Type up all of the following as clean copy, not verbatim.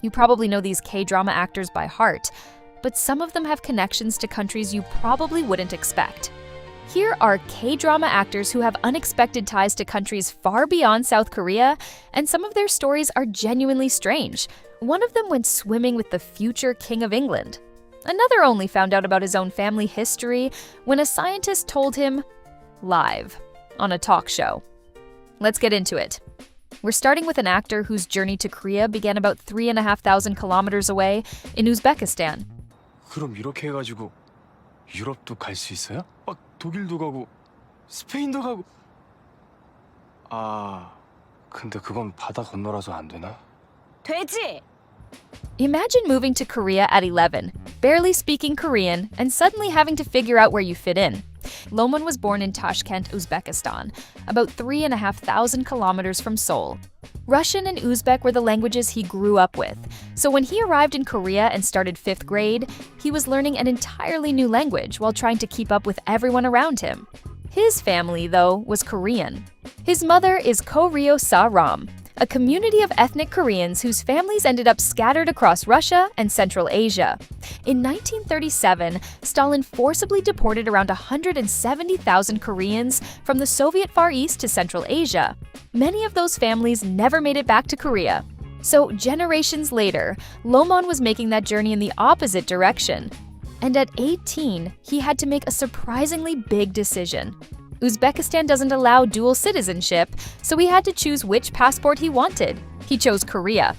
You probably know these K-drama actors by heart, but some of them have connections to countries you probably wouldn't expect. Here are K-drama actors who have unexpected ties to countries far beyond South Korea, and some of their stories are genuinely strange. One of them went swimming with the future King of England. Another only found out about his own family history when a scientist told him live on a talk show. Let's get into it. We're starting with an actor whose journey to Korea began about 3,500 kilometers away in Uzbekistan. 그럼 이렇게 해가지고 유럽도 갈 수 있어요? 막 독일도 가고 스페인도 가고. 아, 근데 그건 바다 건너라서 안 되나? 되지! Imagine moving to Korea at 11, barely speaking Korean, and suddenly having to figure out where you fit in. Ryeo-won was born in Tashkent, Uzbekistan, about 3,500 kilometers from Seoul. Russian and Uzbek were the languages he grew up with, so when he arrived in Korea and started 5th grade, he was learning an entirely new language while trying to keep up with everyone around him. His family, though, was Korean. His mother is Ko-ryo-sa-ram, a community of ethnic Koreans whose families ended up scattered across Russia and Central Asia. In 1937, Stalin forcibly deported around 170,000 Koreans from the Soviet Far East to Central Asia. Many of those families never made it back to Korea. So generations later, Ryeo-won was making that journey in the opposite direction. And at 18, he had to make a surprisingly big decision. Uzbekistan doesn't allow dual citizenship, so he had to choose which passport he wanted. He chose Korea.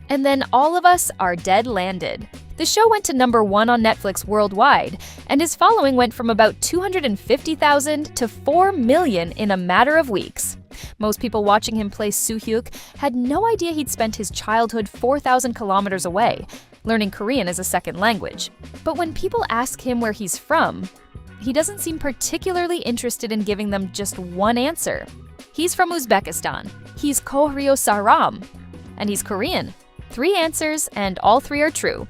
And then all of us are dead landed. The show went to #1 on Netflix worldwide, and his following went from about 250,000 to 4 million in a matter of weeks. Most people watching him play Soo-hyuk had no idea he'd spent his childhood 4,000 kilometers away, learning Korean as a second language. But when people ask him where he's from, he doesn't seem particularly interested in giving them just one answer. He's from Uzbekistan, he's Ko-ryo-sa-ram, and he's Korean. 3 answers, and all 3 are true.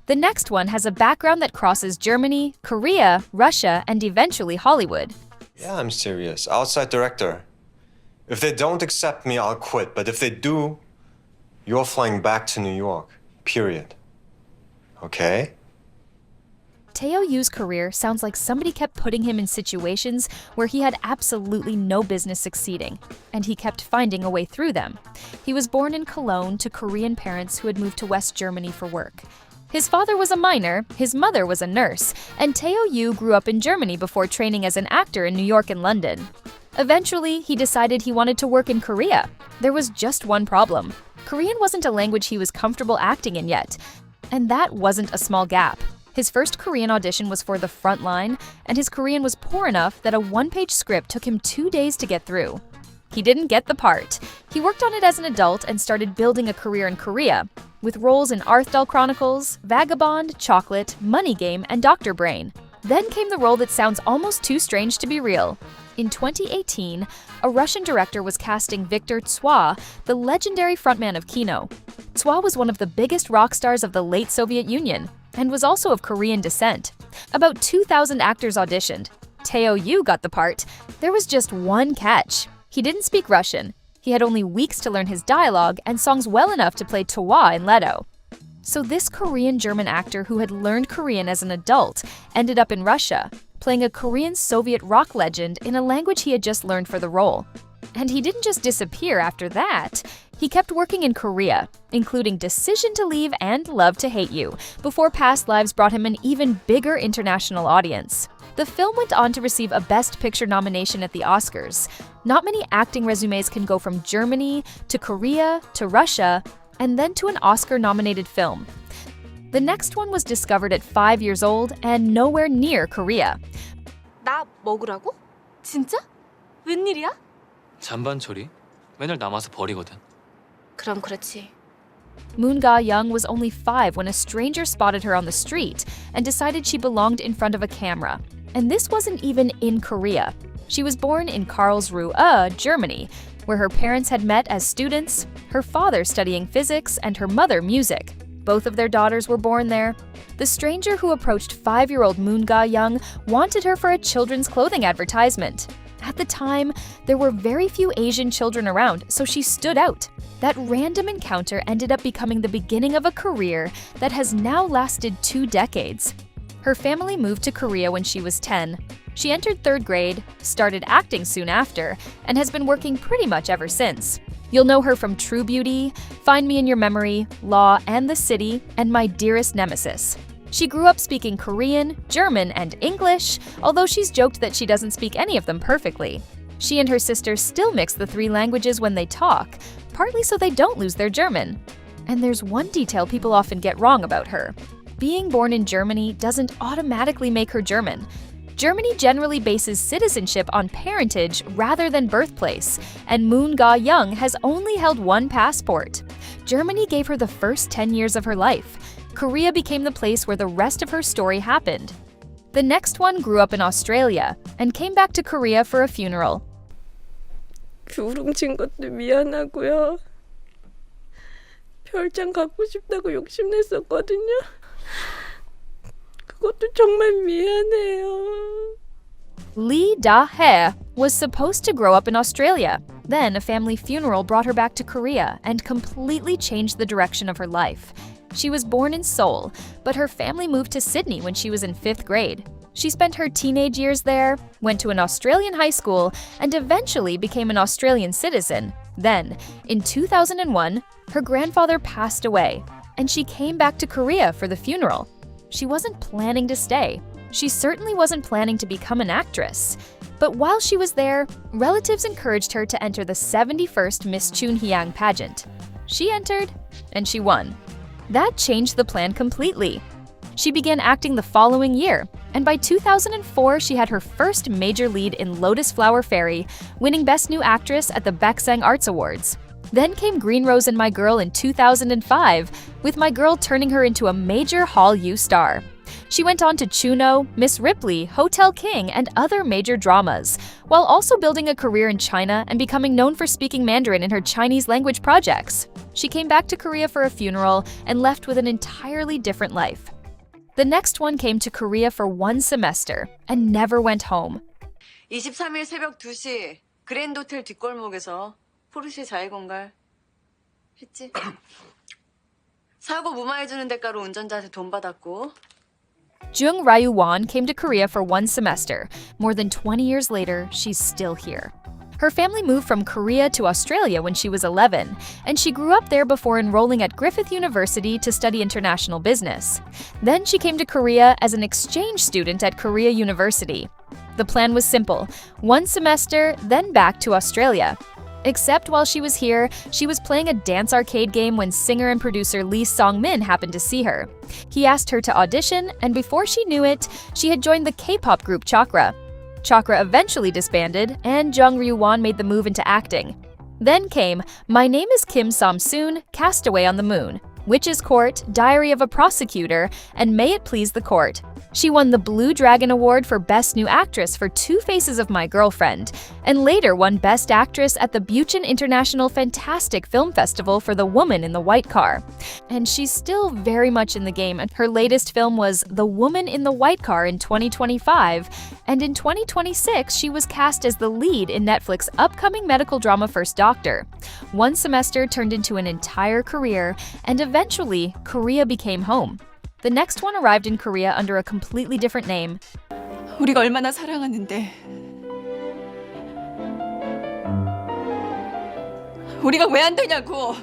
The next one has a background that crosses Germany, Korea, Russia, and eventually Hollywood. Yeah, I'm serious. Outside director. If they don't accept me, I'll quit. But if they do, you're flying back to New York. Period. Okay? Tae-yu's career sounds like somebody kept putting him in situations where he had absolutely no business succeeding, and he kept finding a way through them. He was born in Cologne to Korean parents who had moved to West Germany for work. His father was a miner, his mother was a nurse, and Tae-yu grew up in Germany before training as an actor in New York and London. Eventually, he decided he wanted to work in Korea. There was just one problem. Korean wasn't a language he was comfortable acting in yet, and that wasn't a small gap. His first Korean audition was for The Front Line, and his Korean was poor enough that a 1-page script took him 2 days to get through. He didn't get the part. He worked on it as an adult and started building a career in Korea, with roles in Arthdal Chronicles, Vagabond, Chocolate, Money Game, and Dr. Brain. Then came the role that sounds almost too strange to be real. In 2018, a Russian director was casting Viktor Tsoi, the legendary frontman of Kino. Tsoi was one of the biggest rock stars of the late Soviet Union, and was also of Korean descent. About 2,000 actors auditioned. Tae-yu got the part. There was just one catch. He didn't speak Russian. He had only weeks to learn his dialogue and songs well enough to play Towa in Leto. So this Korean-German actor who had learned Korean as an adult ended up in Russia, playing a Korean-Soviet rock legend in a language he had just learned for the role. And he didn't just disappear after that. He kept working in Korea, including Decision to Leave and Love to Hate You, before Past Lives brought him an even bigger international audience. The film went on to receive a Best Picture nomination at the Oscars. Not many acting resumes can go from Germany to Korea to Russia, and then to an Oscar-nominated film. The next one was discovered at 5 years old and nowhere near Korea. 나 먹으라고? 진짜? 웬일이야? 잔반 처리? 맨날 남아서 버리거든. 그럼 그렇지. Moon Ga-young was only 5 when a stranger spotted her on the street and decided she belonged in front of a camera. And this wasn't even in Korea. She was born in Karlsruhe, Germany, where her parents had met as students, her father studying physics and her mother music. Both of their daughters were born there. The stranger who approached 5-year-old Moon Ga-young wanted her for a children's clothing advertisement. At the time, there were very few Asian children around, so she stood out. That random encounter ended up becoming the beginning of a career that has now lasted 2 decades. Her family moved to Korea when she was 10. She entered 3rd grade, started acting soon after, and has been working pretty much ever since. You'll know her from True Beauty, Find Me in Your Memory, Law and the City, and My Dearest Nemesis. She grew up speaking Korean, German, and English, although she's joked that she doesn't speak any of them perfectly. She and her sister still mix the 3 languages when they talk, partly so they don't lose their German. And there's one detail people often get wrong about her. Being born in Germany doesn't automatically make her German. Germany generally bases citizenship on parentage rather than birthplace, and Moon Ga-young has only held 1 passport. Germany gave her the first 10 years of her life. Korea became the place where the rest of her story happened. The next one grew up in Australia and came back to Korea for a funeral. 우롱친 것도 미안하고요. 별장 갖고 싶다고 욕심냈었거든요. 그것도 정말 미안해요. Da-hae was supposed to grow up in Australia. Then a family funeral brought her back to Korea and completely changed the direction of her life. She was born in Seoul, but her family moved to Sydney when she was in 5th grade. She spent her teenage years there, went to an Australian high school, and eventually became an Australian citizen. Then, in 2001, her grandfather passed away, and she came back to Korea for the funeral. She wasn't planning to stay. She certainly wasn't planning to become an actress. But while she was there, relatives encouraged her to enter the 71st Miss Chunhyang pageant. She entered, and she won. That changed the plan completely. She began acting the following year, and by 2004 she had her first major lead in Lotus Flower Fairy, winning Best New Actress at the Baeksang Arts Awards. Then came Green Rose and My Girl in 2005, with My Girl turning her into a major Hallyu star. She went on to Chuno, Miss Ripley, Hotel King, and other major dramas, while also building a career in China and becoming known for speaking Mandarin in her Chinese language projects. She came back to Korea for a funeral and left with an entirely different life. The next one came to Korea for 1 semester and never went home. 23일 새벽 2시 그랜드 호텔 뒷골목에서 포르쉐 자해공갈 했지? 사고 무마해주는 대가로 운전자한테 돈 받았고. Jung Ryeo-won came to Korea for 1 semester. More than 20 years later, she's still here. Her family moved from Korea to Australia when she was 11, and she grew up there before enrolling at Griffith University to study international business. Then she came to Korea as an exchange student at Korea University. The plan was simple: 1 semester, then back to Australia. Except while she was here, she was playing a dance arcade game when singer and producer Lee Song-min happened to see her. He asked her to audition, and before she knew it, she had joined the K-pop group Chakra. Chakra eventually disbanded, and Jung Ryeo-won made the move into acting. Then came My Name is Kim Sam-soon, Castaway on the Moon, Witch's Court, Diary of a Prosecutor, and May It Please the Court. She won the Blue Dragon Award for Best New Actress for Two Faces of My Girlfriend, and later won Best Actress at the Bucheon International Fantastic Film Festival for The Woman in the White Car. And she's still very much in the game. Her latest film was The Woman in the White Car in 2025, and in 2026 she was cast as the lead in Netflix's upcoming medical drama First Doctor. 1 semester turned into an entire career, and eventually, Korea became home. The next one arrived in Korea under a completely different name. 우리가 얼마나 사랑하는데 우리가 왜 안 되냐고.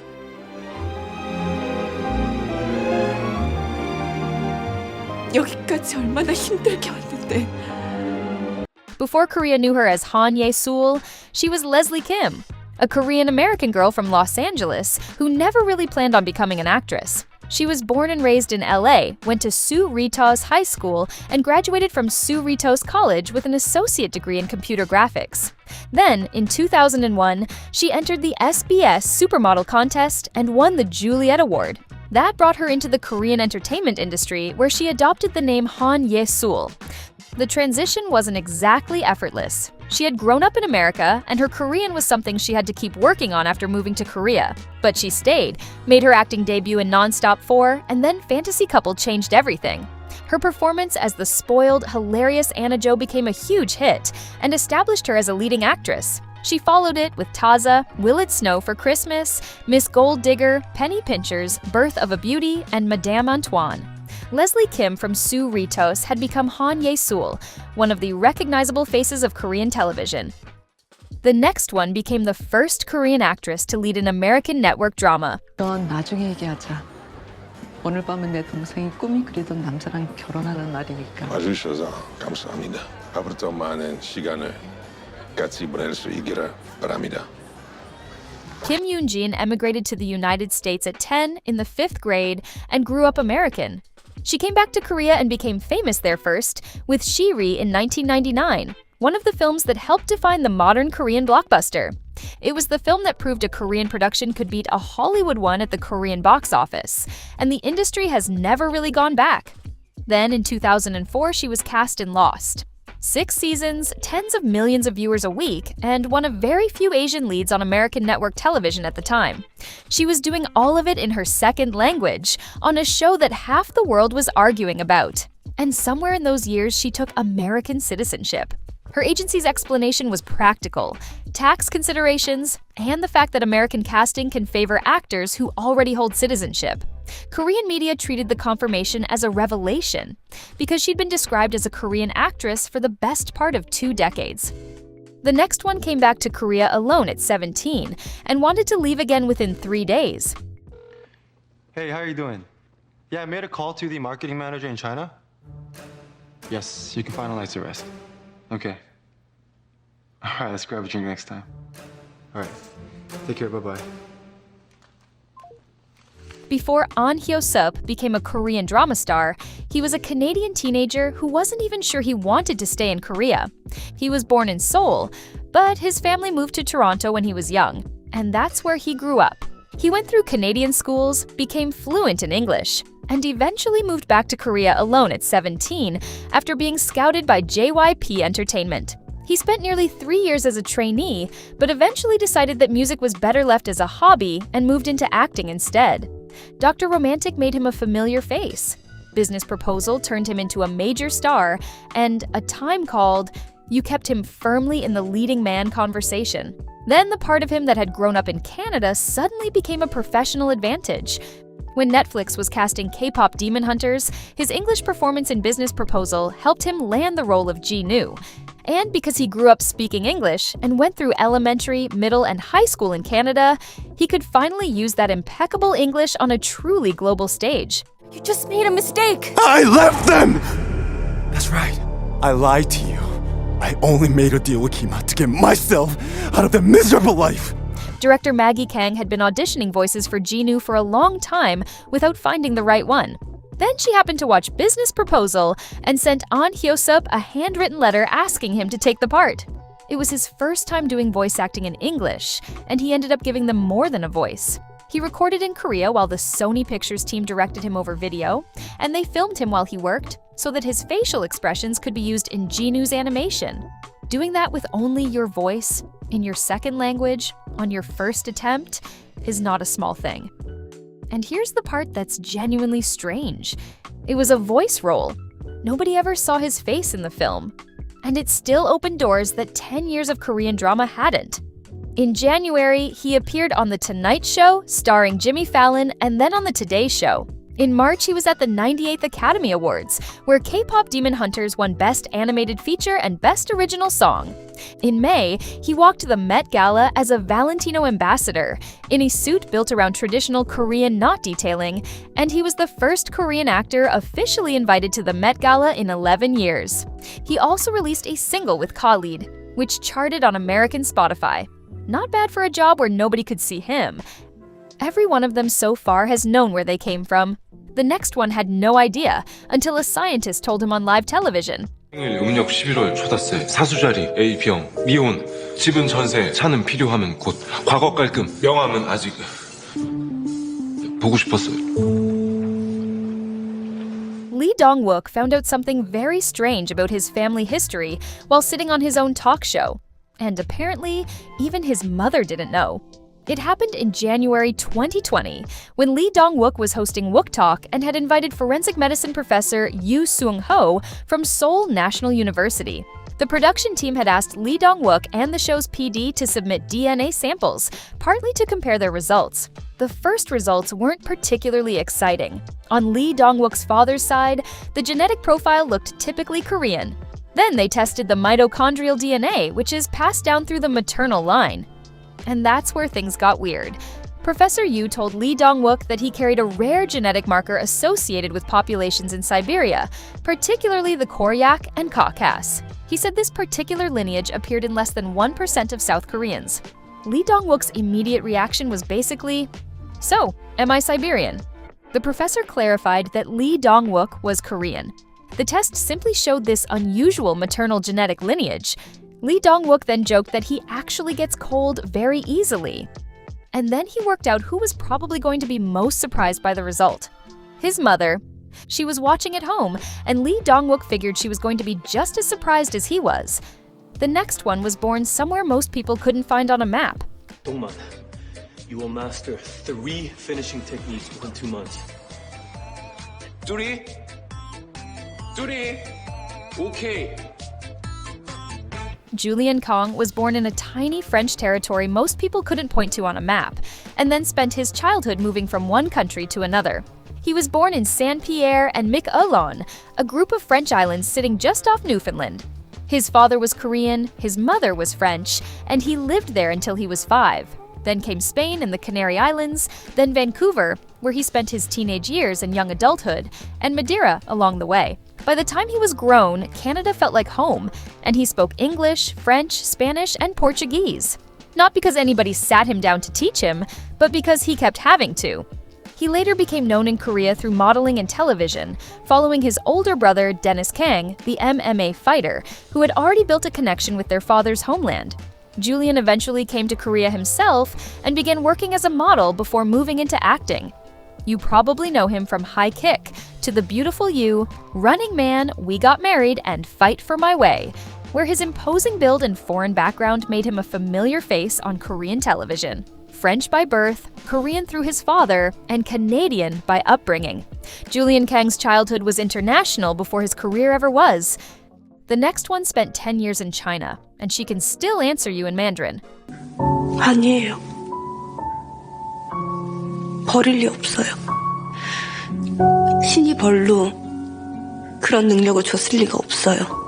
여기까지 얼마나 힘들게 왔는데. Before Korea knew her as Han Ye-seul, she was Leslie Kim, a Korean-American girl from Los Angeles who never really planned on becoming an actress. She was born and raised in LA, went to Sue Ritos High School, and graduated from Sue Ritos College with an associate degree in computer graphics. Then, in 2001, she entered the SBS Supermodel Contest and won the Juliet Award. That brought her into the Korean entertainment industry, where she adopted the name Han Ye-seul. The transition wasn't exactly effortless. She had grown up in America, and her Korean was something she had to keep working on after moving to Korea. But she stayed, made her acting debut in Non-Stop 4, and then Fantasy Couple changed everything. Her performance as the spoiled, hilarious Anna Jo became a huge hit and established her as a leading actress. She followed it with Taza, Will It Snow for Christmas, Miss Gold Digger, Penny Pinchers, Birth of a Beauty, and Madame Antoine. Leslie Kim from Sue Ritos had become Han Ye-seul, one of the recognizable faces of Korean television. The next one became the first Korean actress to lead an American network drama. 넌 나중에 얘기하자. 오늘 밤은 내 동생이 꿈이 그리던 남자랑 결혼하는 날이니까. 와주셔서 감사합니다. 앞으로 더 많은 시간을 같이 보낼 수 있기를 바랍니다. Kim Yun-jin emigrated to the United States at 10 in the 5th grade and grew up American. She came back to Korea and became famous there first with Shiri in 1999, one of the films that helped define the modern Korean blockbuster. It was the film that proved a Korean production could beat a Hollywood one at the Korean box office, and the industry has never really gone back. Then in 2004, she was cast in Lost. 6 seasons, tens of millions of viewers a week, and one of very few Asian leads on American network television at the time. She was doing all of it in her second language, on a show that half the world was arguing about. And somewhere in those years, she took American citizenship. Her agency's explanation was practical: tax considerations, and the fact that American casting can favor actors who already hold citizenship. Korean media treated the confirmation as a revelation, because she'd been described as a Korean actress for the best part of 2 decades. The next one came back to Korea alone at 17, and wanted to leave again within 3 days. Hey, how are you doing? Yeah, I made a call to the marketing manager in China. Yes, you can finalize the rest. Okay. All right, let's grab a drink next time. All right. Take care, bye-bye. Before An Hyo-seop became a Korean drama star, he was a Canadian teenager who wasn't even sure he wanted to stay in Korea. He was born in Seoul, but his family moved to Toronto when he was young, and that's where he grew up. He went through Canadian schools, became fluent in English, and eventually moved back to Korea alone at 17 after being scouted by JYP Entertainment. He spent nearly 3 years as a trainee, but eventually decided that music was better left as a hobby and moved into acting instead. Dr. Romantic made him a familiar face. Business Proposal turned him into a major star, and A Time Called You kept him firmly in the leading man conversation. Then the part of him that had grown up in Canada suddenly became a professional advantage. When Netflix was casting K-pop demon hunters, his English performance in Business Proposal helped him land the role of Ji-nu. And because he grew up speaking English and went through elementary, middle, and high school in Canada, he could finally use that impeccable English on a truly global stage. You just made a mistake. I left them! That's right. I lied to you. I only made a deal with Kima to get myself out of that miserable life. Director Maggie Kang had been auditioning voices for Ji-nu for a long time without finding the right one. Then she happened to watch Business Proposal and sent An Hyo-seop a handwritten letter asking him to take the part. It was his first time doing voice acting in English, and he ended up giving them more than a voice. He recorded in Korea while the Sony Pictures team directed him over video, and they filmed him while he worked so that his facial expressions could be used in Ji-nu's animation. Doing that with only your voice, in your second language, on your first attempt, is not a small thing. And here's the part that's genuinely strange. It was a voice role. Nobody ever saw his face in the film. And it still opened doors that 10 years of Korean drama hadn't. In January, he appeared on The Tonight Show, starring Jimmy Fallon, and then on The Today Show. In March, he was at the 98th Academy Awards, where K-pop Demon Hunters won Best Animated Feature and Best Original Song. In May, he walked to the Met Gala as a Valentino ambassador, in a suit built around traditional Korean knot detailing, and he was the first Korean actor officially invited to the Met Gala in 11 years. He also released a single with Khalid, which charted on American Spotify. Not bad for a job where nobody could see him. Every one of them so far has known where they came from. The next one had no idea until a scientist told him on live television. 생일 음력 11월 초다세 사수자리 A병 미혼 집은 전세 차는 필요하면 곧 과거 깔끔 명함은 아직 보고 싶었어요. Lee Dong-wook found out something very strange about his family history while sitting on his own talk show. And apparently, even his mother didn't know. It happened in January 2020, when Lee Dong-wook was hosting Wook Talk and had invited forensic medicine professor Yoo Seung-ho from Seoul National University. The production team had asked Lee Dong-wook and the show's PD to submit DNA samples, partly to compare their results. The first results weren't particularly exciting. On Lee Dong-wook's father's side, the genetic profile looked typically Korean. Then they tested the mitochondrial DNA, which is passed down through the maternal line. And that's where things got weird. Professor Yu told Lee Dong-wook that he carried a rare genetic marker associated with populations in Siberia, particularly the Koryak and Caucas. He said this particular lineage appeared in less than 1% of South Koreans. Lee Dong-wook's immediate reaction was basically, "So, am I Siberian?" The professor clarified that Lee Dong-wook was Korean. The test simply showed this unusual maternal genetic lineage. Lee Dong-wook then joked that he actually gets cold very easily. And then he worked out who was probably going to be most surprised by the result. His mother. She was watching at home, and Lee Dong-wook figured she was going to be just as surprised as he was. The next one was born somewhere most people couldn't find on a map. Dongman, you will master 3 finishing techniques within 2 months. Three. Okay. Julian Kong was born in a tiny French territory most people couldn't point to on a map, and then spent his childhood moving from one country to another. He was born in Saint-Pierre and Miquelon, a group of French islands sitting just off Newfoundland. His father was Korean, his mother was French, and he lived there until he was 5. Then came Spain and the Canary Islands, then Vancouver, where he spent his teenage years and young adulthood, and Madeira along the way. By the time he was grown, Canada felt like home, and he spoke English, French, Spanish, and Portuguese. Not because anybody sat him down to teach him, but because he kept having to. He later became known in Korea through modeling and television, following his older brother Dennis Kang, the MMA fighter, who had already built a connection with their father's homeland. Julian eventually came to Korea himself and began working as a model before moving into acting. You probably know him from High Kick, To the Beautiful You, Running Man, We Got Married, and Fight for My Way, where his imposing build and foreign background made him a familiar face on Korean television. French by birth, Korean through his father, and Canadian by upbringing. Julian Kang's childhood was international before his career ever was. The next one spent 10 years in China, and she can still answer you in Mandarin. 아니에요. 버릴 리 없어요. 신이 벌로 그런 능력을 줬을 리가 없어요.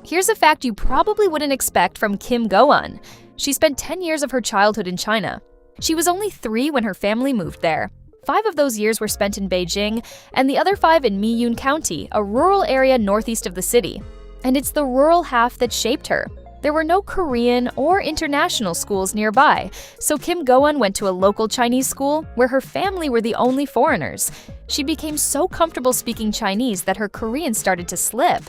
Here's a fact you probably wouldn't expect from Kim Go-eun. She spent 10 years of her childhood in China. She was only 3 when her family moved there. 5 of those years were spent in Beijing, and the other 5 in Mi-yun County, a rural area northeast of the city. And it's the rural half that shaped her. There were no Korean or international schools nearby, so Kim Go-eun went to a local Chinese school where her family were the only foreigners. She became so comfortable speaking Chinese that her Korean started to slip.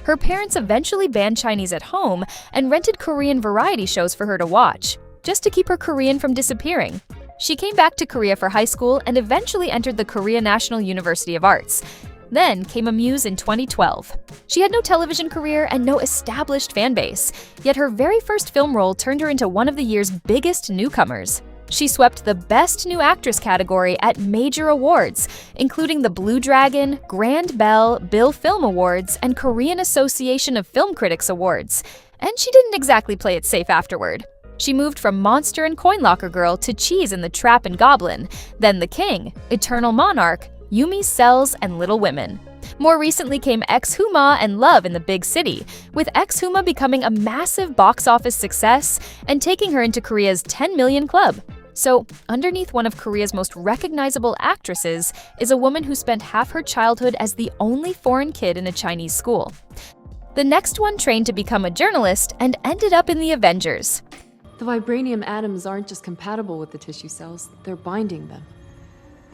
Her parents eventually banned Chinese at home and rented Korean variety shows for her to watch, just to keep her Korean from disappearing. She came back to Korea for high school and eventually entered the Korea National University of Arts. Then came a muse in 2012. She had no television career and no established fan base, yet her very first film role turned her into one of the year's biggest newcomers. She swept the Best New Actress category at major awards, including the Blue Dragon, Grand Bell, Bill Film Awards, and Korean Association of Film Critics Awards. And she didn't exactly play it safe afterward. She moved from Monster and Coin Locker Girl to Cheese in the Trap and Goblin, then The King, Eternal Monarch, Yumi's Cells, and Little Women. More recently came Ex-Huma and Love in the Big City, with Ex-Huma becoming a massive box office success and taking her into Korea's 10 million club. So, underneath one of Korea's most recognizable actresses is a woman who spent half her childhood as the only foreign kid in a Chinese school. The next one trained to become a journalist and ended up in the Avengers. The vibranium atoms aren't just compatible with the tissue cells, they're binding them.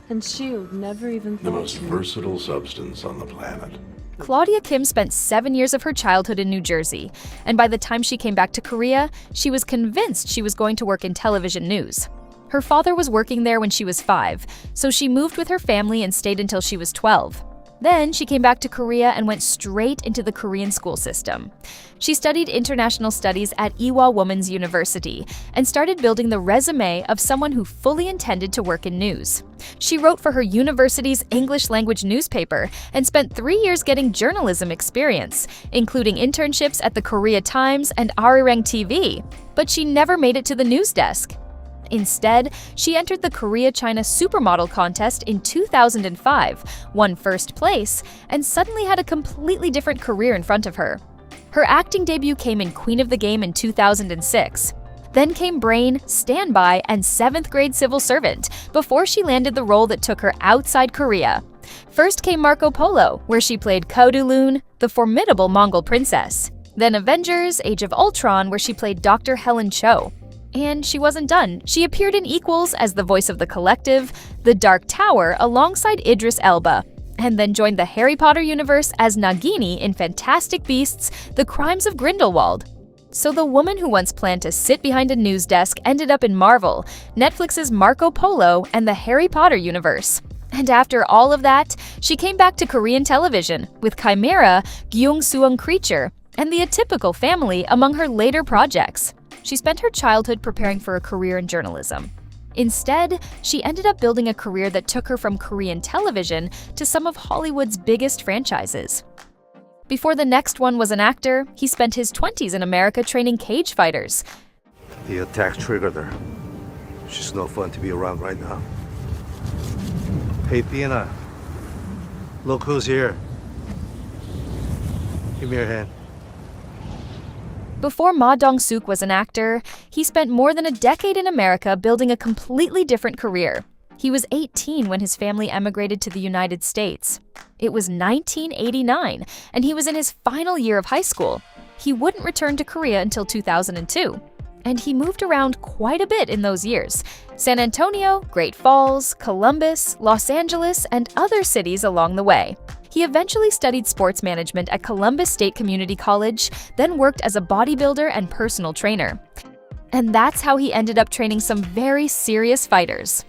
And S.H.I.E.L.D. never even thought The most versatile substance on the planet. Claudia Kim spent 7 years of her childhood in New Jersey, and by the time she came back to Korea, she was convinced she was going to work in television news. Her father was working there when she was 5, so she moved with her family and stayed until she was 12. Then she came back to Korea and went straight into the Korean school system. She studied international studies at Ewha Women's University and started building the resume of someone who fully intended to work in news. She wrote for her university's English language newspaper and spent 3 years getting journalism experience, including internships at the Korea Times and Arirang TV, but she never made it to the news desk. Instead, she entered the Korea-China Supermodel contest in 2005, won first place, and suddenly had a completely different career in front of her. Her acting debut came in Queen of the Game in 2006. Then came Brain, Standby, and 7th Grade Civil Servant before she landed the role that took her outside Korea. First came Marco Polo, where she played Kodulun, the formidable Mongol princess. Then Avengers, Age of Ultron, where she played Dr. Helen Cho. And she wasn't done. She appeared in Equals as the voice of the Collective, The Dark Tower alongside Idris Elba, and then joined the Harry Potter universe as Nagini in Fantastic Beasts: The Crimes of Grindelwald. So the woman who once planned to sit behind a news desk ended up in Marvel, Netflix's Marco Polo, and the Harry Potter universe. And after all of that, she came back to Korean television with Chimera, Gyeong-suung Creature, and The Atypical Family among her later projects. She spent her childhood preparing for a career in journalism. Instead, she ended up building a career that took her from Korean television to some of Hollywood's biggest franchises. Before the next one was an actor, he spent his 20s in America training cage fighters. The attack triggered her. She's no fun to be around right now. Hey, Tina. Look who's here. Give me your hand. Before Ma Dong-seok was an actor, he spent more than a decade in America building a completely different career. He was 18 when his family emigrated to the United States. It was 1989, and he was in his final year of high school. He wouldn't return to Korea until 2002. And he moved around quite a bit in those years: San Antonio, Great Falls, Columbus, Los Angeles, and other cities along the way. He eventually studied sports management at Columbus State Community College, then worked as a bodybuilder and personal trainer. And that's how he ended up training some very serious fighters.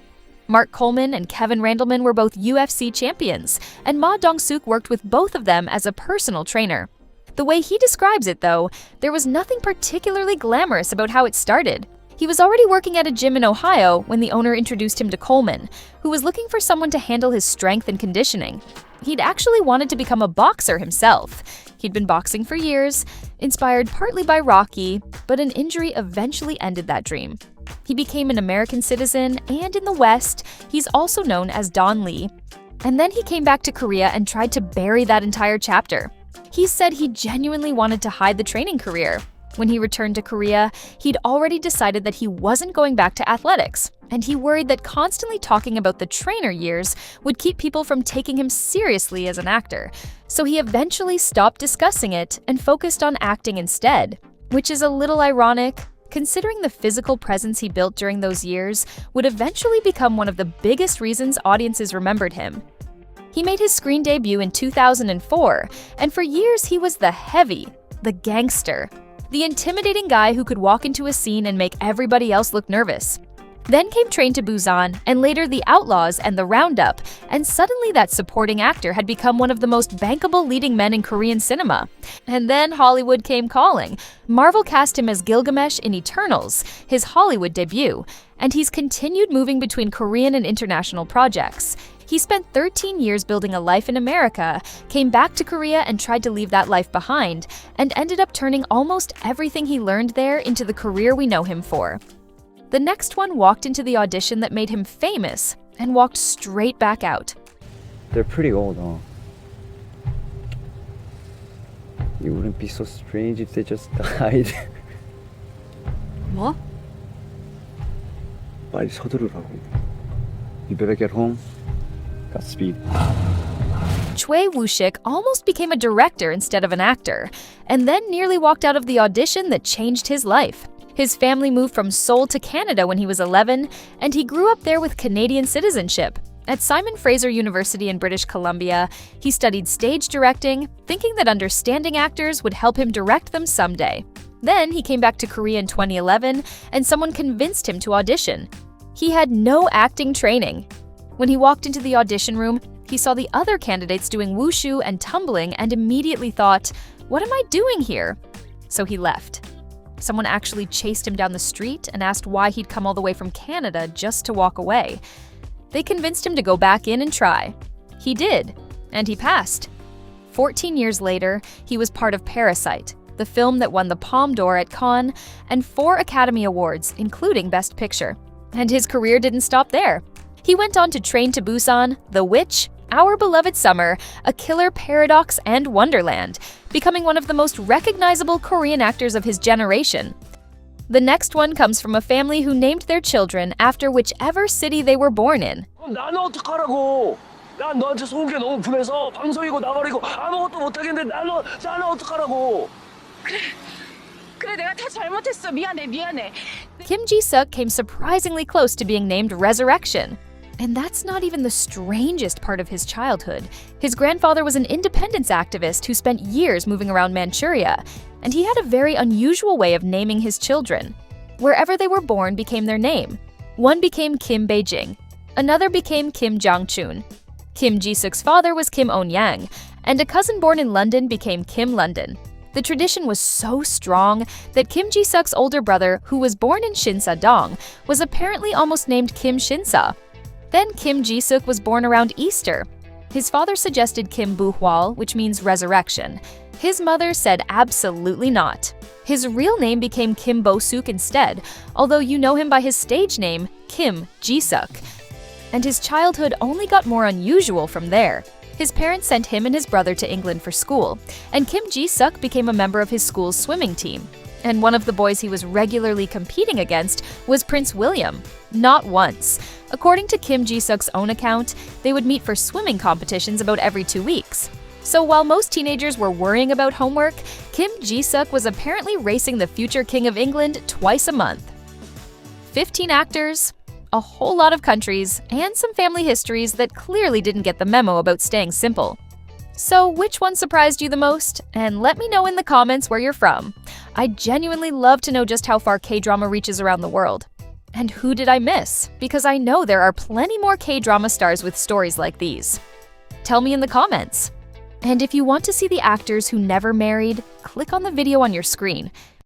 Mark Coleman and Kevin Randleman were both UFC champions, and Ma Dong-seok worked with both of them as a personal trainer. The way he describes it, though, there was nothing particularly glamorous about how it started. He was already working at a gym in Ohio when the owner introduced him to Coleman, who was looking for someone to handle his strength and conditioning. He'd actually wanted to become a boxer himself. He'd been boxing for years, inspired partly by Rocky, but an injury eventually ended that dream. He became an American citizen, and in the West, he's also known as Don Lee. And then he came back to Korea and tried to bury that entire chapter. He said he genuinely wanted to hide the training career. When he returned to Korea, he'd already decided that he wasn't going back to athletics, and he worried that constantly talking about the trainer years would keep people from taking him seriously as an actor. So he eventually stopped discussing it and focused on acting instead, which is a little ironic, considering the physical presence he built during those years would eventually become one of the biggest reasons audiences remembered him. He made his screen debut in 2004, and for years he was the heavy, the gangster, the intimidating guy who could walk into a scene and make everybody else look nervous. Then came Train to Busan, and later The Outlaws and The Roundup, and suddenly that supporting actor had become one of the most bankable leading men in Korean cinema. And then Hollywood came calling. Marvel cast him as Gilgamesh in Eternals, his Hollywood debut, and he's continued moving between Korean and international projects. He spent 13 years building a life in America, came back to Korea and tried to leave that life behind, and ended up turning almost everything he learned there into the career we know him for. The next one walked into the audition that made him famous and walked straight back out. They're pretty old, huh? You wouldn't be so strange if they just died. 뭐? 빨리 서두르라고. You better get home. Godspeed. Woo-shik almost became a director instead of an actor, and then nearly walked out of the audition that changed his life. His family moved from Seoul to Canada when he was 11, and he grew up there with Canadian citizenship. At Simon Fraser University in British Columbia, he studied stage directing, thinking that understanding actors would help him direct them someday. Then he came back to Korea in 2011, and someone convinced him to audition. He had no acting training. When he walked into the audition room, he saw the other candidates doing wushu and tumbling and immediately thought, "What am I doing here?" So he left. Someone actually chased him down the street and asked why he'd come all the way from Canada just to walk away. They convinced him to go back in and try. He did, and he passed. 14 years later, he was part of Parasite, the film that won the Palme d'Or at Cannes and 4 Academy Awards, including Best Picture. And his career didn't stop there. He went on to Train to Busan, The Witch, Our Beloved Summer, A Killer Paradox, and Wonderland, becoming one of the most recognizable Korean actors of his generation. The next one comes from a family who named their children after whichever city they were born in. 나는 어떡하라고? 난 너한테 속은 게 너무 분해서 방송이고 나발이고 아무것도 못하겠는데 나는 어떡하라고? 그래 내가 다 잘못했어. 미안해. Kim Ji-seok came surprisingly close to being named Resurrection. And that's not even the strangest part of his childhood. His grandfather was an independence activist who spent years moving around Manchuria, and he had a very unusual way of naming his children. Wherever they were born became their name. One became Kim Beijing, another became Kim Jong-chun. Kim Ji-seok's father was Kim On-yang, and a cousin born in London became Kim London. The tradition was so strong that Kim Ji-seok's older brother, who was born in Shinsa-dong, was apparently almost named Kim Shinsa. Then Kim Ji-seok was born around Easter. His father suggested Kim Bu-hwal, which means resurrection. His mother said absolutely not. His real name became Kim Bo-suk instead, although you know him by his stage name, Kim Ji-seok. And his childhood only got more unusual from there. His parents sent him and his brother to England for school, and Kim Ji-seok became a member of his school's swimming team. And one of the boys he was regularly competing against was Prince William. Not once. According to Kim Ji-seok's own account, they would meet for swimming competitions about every 2 weeks. So while most teenagers were worrying about homework, Kim Ji-seok was apparently racing the future King of England twice a month. 15 actors, a whole lot of countries, and some family histories that clearly didn't get the memo about staying simple. So which one surprised you the most? And let me know in the comments where you're from. I genuinely love to know just how far K-drama reaches around the world. And who did I miss? Because I know there are plenty more K-drama stars with stories like these. Tell me in the comments. And if you want to see the actors who never married, click on the video on your screen.